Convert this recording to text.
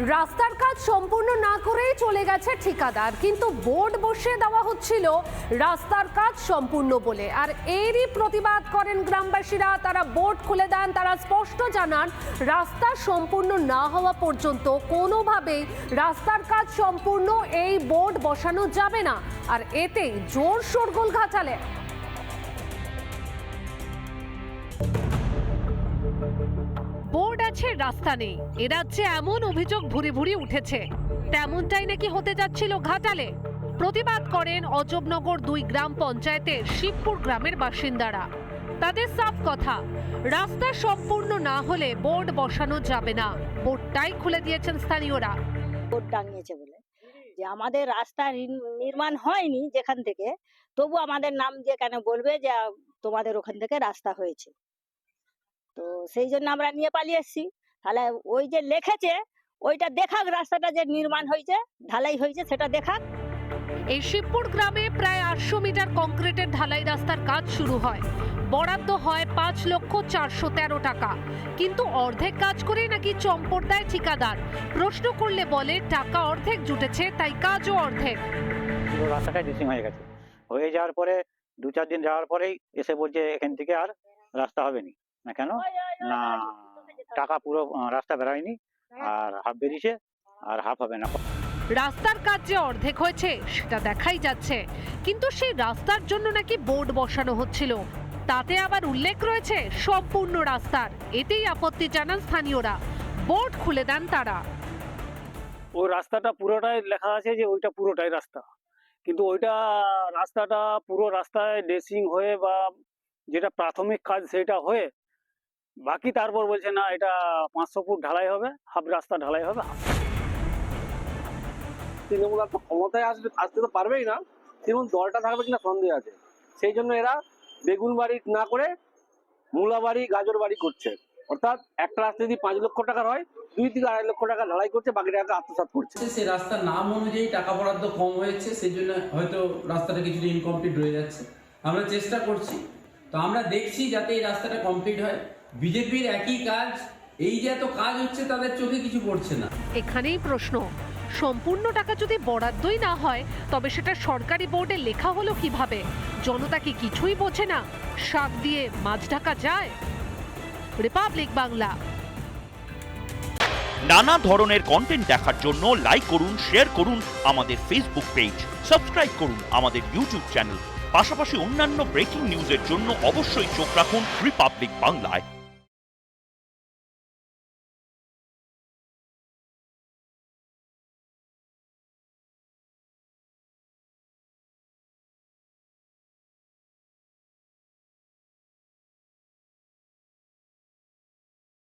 রাস্তার কাজ সম্পূর্ণ না করেই চলে গেছে ঠিকাদার, কিন্তু বোর্ড বসিয়ে দেওয়া হচ্ছিল রাস্তার কাজ সম্পূর্ণ বলে। আর এরই প্রতিবাদ করেন গ্রামবাসীরা। তারা বোর্ড খুলে দেন, তারা স্পষ্ট জানান রাস্তা সম্পূর্ণ না হওয়া পর্যন্ত কোনোভাবেই রাস্তার কাজ সম্পূর্ণ এই বোর্ড বসানো যাবে না। আর এতেই জোর শোরগোল ঘাটালে। বোর্ড আছে, রাস্তা নেই, এ রাজ্যে এমন অভিযোগ ভুরি ভুরি উঠেছে। তেমনটাই নাকি হতে যাচ্ছিল ঘাটালে। প্রতিবাদ করেন অজবনগর 2 গ্রাম পঞ্চায়েতের শিবপুর গ্রামের বাসিন্দারা। তাদের সাফ কথা, রাস্তা সম্পূর্ণ না হলে বোর্ড বসানো যাবে না। বোর্ডটাই খুলে দিয়েছেন স্থানীয়রা। বোর্ড টাঙিয়েছে বলে যে আমাদের রাস্তা নির্মাণ হয়নি যেখান থেকে, তবু আমাদের নাম দিয়ে কেন বলবে যে তোমাদের ওখান থেকে রাস্তা হয়েছে। তো সেই জন্য আমরা নিয়ে পালিয়ে এসেছি। তাহলে ওই যে লিখেছে ওইটা দেখাক, রাস্তাটা যে নির্মাণ হয়েছে, ঢালাই হয়েছে, সেটা দেখাক। এই শিবপুর গ্রামে প্রায় 800 মিটার কংক্রিটের ঢালাই রাস্তার কাজ শুরু হয়। বরাদ্দ হয় 5,413,000 টাকা, কিন্তু অর্ধেক কাজ করেই নাকি চম্পট দেয় ঠিকাদার। প্রশ্ন করলে বলে টাকা অর্ধেক জুটেছে, তাই কাজও অর্ধেক। পুরো রাস্তাটাই ডিসিং হয়ে গেছে। হয়ে যাওয়ার পরে 2-4 দিন যাওয়ার পরেই এসে বলছে এখান থেকে আর রাস্তা হবে না। কেন না, টাকা পুরো রাস্তা বেরোয়নি, আর হাফ বেরিয়েছে আর হাফ হবে না। রাস্তার কাজ যে অর্ধেক হয়েছে সেটা দেখাই যাচ্ছে, কিন্তু সেই রাস্তার জন্য নাকি বোর্ড বসানো হচ্ছিল, তাতে আবার উল্লেখ রয়েছে সম্পূর্ণ রাস্তার। এতেই আপত্তি জানান স্থানীয়রা। বোর্ড খুলে দেন তারা। ওই রাস্তাটা পুরোটাই লেখা আছে যে ওইটা পুরোটাই রাস্তা, কিন্তু ওইটা রাস্তাটা পুরো রাস্তায় ড্রেসিং হয়ে বা যেটা প্রাথমিক কাজ সেটা হয়ে বাকি তারপর বলছে না এটা 500 ফুট ঢালাই হবে, হাফ রাস্তা ঢালাই হবে। তৃণমূল তো ক্ষমতায় আসতে তো পারবেই না, তৃণমূল দলটা থাকবে কিনা সন্দেহ আছে। সেই জন্য এরা বেগুন বাড়ি না করে মূলা বাড়ি, গাজর বাড়ি করছে। অর্থাৎ একটা রাস্তা যদি 5 লক্ষ টাকার হয়, 2 থেকে 2.5 লক্ষ টাকা ঢালাই করছে, বাকি টাকা আত্মসাৎ করছে। সেই রাস্তার নাম অনুযায়ী টাকা বরাদ্দ কম হয়েছে, সেই জন্য হয়তো রাস্তাটা কিছুটা ইনকমপ্লিট রয়ে যাচ্ছে। আমরা চেষ্টা করছি, তো আমরা দেখছি যাতে এই রাস্তাটা কমপ্লিট হয়। বিজেপির একই কাজ, এই যে এত কাজ হচ্ছে তাদের চোখে কিছু পড়ছে না। এখানেই প্রশ্ন, সম্পূর্ণ টাকা যদি বরাদ্দই না হয় তবে সেটা সরকারি বোর্ডে লেখা হলো কিভাবে? জনতা কি কিছুই বোঝে না? শাক দিয়ে মাছ ঢাকা যায়? রিপাবলিক বাংলা। নানা ধরনের কন্টেন্ট দেখার জন্য লাইক করুন, শেয়ার করুন আমাদের ফেসবুক পেজ, সাবস্ক্রাইব করুন আমাদের ইউটিউব চ্যানেল। পাশাপাশি অন্যান্য ব্রেকিং নিউজের জন্য অবশ্যই চোখ রাখুন রিপাবলিক বাংলায়।